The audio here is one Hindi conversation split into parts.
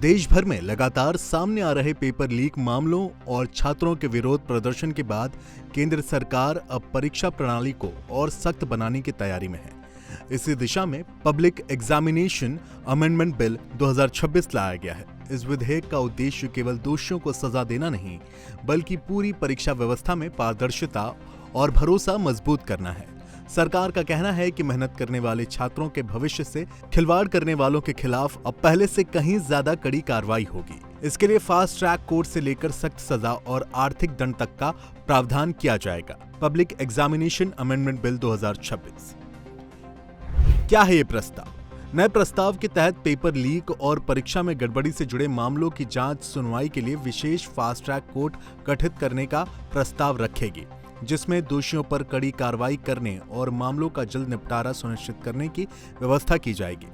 देश भर में लगातार सामने आ रहे पेपर लीक मामलों और छात्रों के विरोध प्रदर्शन के बाद केंद्र सरकार अब परीक्षा प्रणाली को और सख्त बनाने की तैयारी में है। इसी दिशा में पब्लिक एग्जामिनेशन अमेंडमेंट बिल 2026 लाया गया है। इस विधेयक का उद्देश्य केवल दोषियों को सजा देना नहीं, बल्कि पूरी परीक्षा व्यवस्था में पारदर्शिता और भरोसा मजबूत करना है। सरकार का कहना है कि मेहनत करने वाले छात्रों के भविष्य से खिलवाड़ करने वालों के खिलाफ अब पहले से कहीं ज्यादा कड़ी कार्रवाई होगी। इसके लिए फास्ट ट्रैक कोर्ट से लेकर सख्त सजा और आर्थिक दंड तक का प्रावधान किया जाएगा। Public examination amendment bill 2026। क्या है ये प्रस्ताव? नए प्रस्ताव के तहत पेपर लीक और परीक्षा में गड़बड़ी से जुड़े मामलों की जांच सुनवाई के लिए विशेष फास्ट ट्रैक कोर्ट गठित करने का प्रस्ताव रखेगी, जिसमें दोषियों पर कड़ी कार्रवाई करने और मामलों का जल्द निपटारा सुनिश्चित करने की व्यवस्था की जाएगी।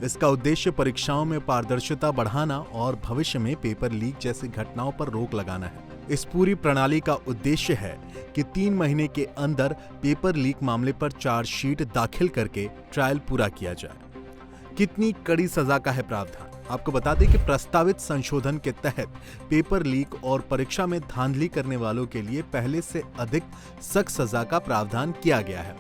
इसका उद्देश्य परीक्षाओं में पारदर्शिता बढ़ाना और भविष्य में पेपर लीक जैसी घटनाओं पर रोक लगाना है। इस पूरी प्रणाली का उद्देश्य है कि 3 महीने के अंदर पेपर लीक मामले पर चार्जशीट दाखिल करके ट्रायल पूरा किया जाए। कितनी कड़ी सजा का है प्रावधान? आपको बता दें कि प्रस्तावित संशोधन के तहत पेपर लीक और परीक्षा में धांधली करने वालों के लिए पहले से अधिक सख्त सजा का प्रावधान किया गया है।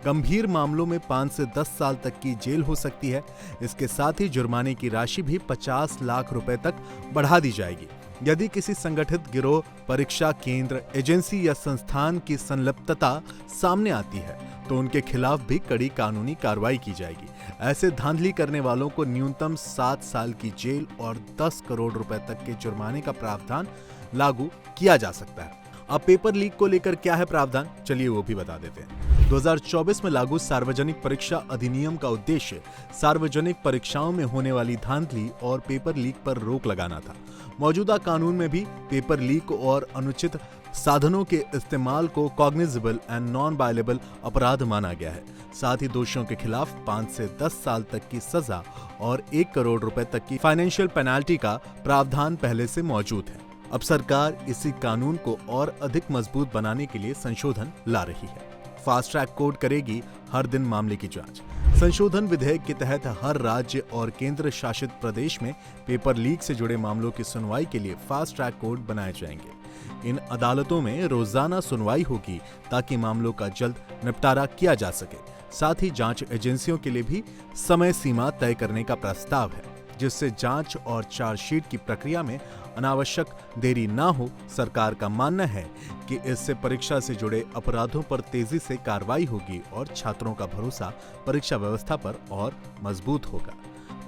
गंभीर मामलों में 5 से 10 साल तक की जेल हो सकती है। इसके साथ ही जुर्माने की राशि भी 50 लाख रुपए तक बढ़ा दी जाएगी। यदि किसी संगठित गिरोह, परीक्षा केंद्र, एजेंसी या संस्थान की संलिप्तता सामने आती है तो उनके खिलाफ भी कड़ी कानूनी कार्रवाई की जाएगी। ऐसे धांधली करने वालों को न्यूनतम 7 साल की जेल और 10 करोड़ रुपए तक के जुर्माने का प्रावधान लागू किया जा सकता है। अब पेपर लीक को लेकर क्या है प्रावधान, चलिए वो भी बता देते हैं। 2024 में लागू सार्वजनिक परीक्षा अधिनियम का उद्देश्य सार्वजनिक परीक्षाओं में होने वाली धांधली और पेपर लीक पर रोक लगाना था। मौजूदा कानून में भी पेपर लीक और अनुचित साधनों के इस्तेमाल को कॉग्निजेबल एंड नॉन बाइलेबल अपराध माना गया है। साथ ही दोषियों के खिलाफ 5 से 10 साल तक की सजा और 1 करोड़ रुपए तक की फाइनेंशियल पेनाल्टी का प्रावधान पहले से मौजूद है। अब सरकार इसी कानून को और अधिक मजबूत बनाने के लिए संशोधन ला रही है। फास्ट ट्रैक कोर्ट करेगी हर दिन मामले की जांच। संशोधन विधेयक के तहत हर राज्य और केंद्र शासित प्रदेश में पेपर लीक से जुड़े मामलों की सुनवाई के लिए फास्ट ट्रैक कोर्ट बनाए जाएंगे। इन अदालतों में रोजाना सुनवाई होगी ताकि मामलों का जल्द निपटारा किया जा सके। साथ ही जांच एजेंसियों के लिए भी समय सीमा तय करने का प्रस्ताव है, जिससे जांच और चार्जशीट की प्रक्रिया में अनावश्यक देरी ना हो। सरकार का मानना है कि इससे परीक्षा से जुड़े अपराधों पर तेजी से कार्रवाई होगी और छात्रों का भरोसा परीक्षा व्यवस्था पर और मजबूत होगा।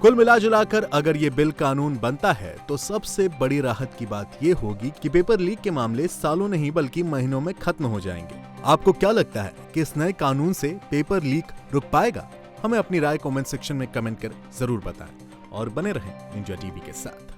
कुल मिलाजुलाकर अगर ये बिल कानून बनता है तो सबसे बड़ी राहत की बात ये होगी कि पेपर लीक के मामले सालों नहीं बल्कि महीनों में खत्म हो जाएंगे। आपको क्या लगता है कि इस नए कानून से पेपर लीक रुक पाएगा? हमें अपनी राय कमेंट सेक्शन में कमेंट कर जरूर बताएं और बने रहें इंडिया टीवी के साथ।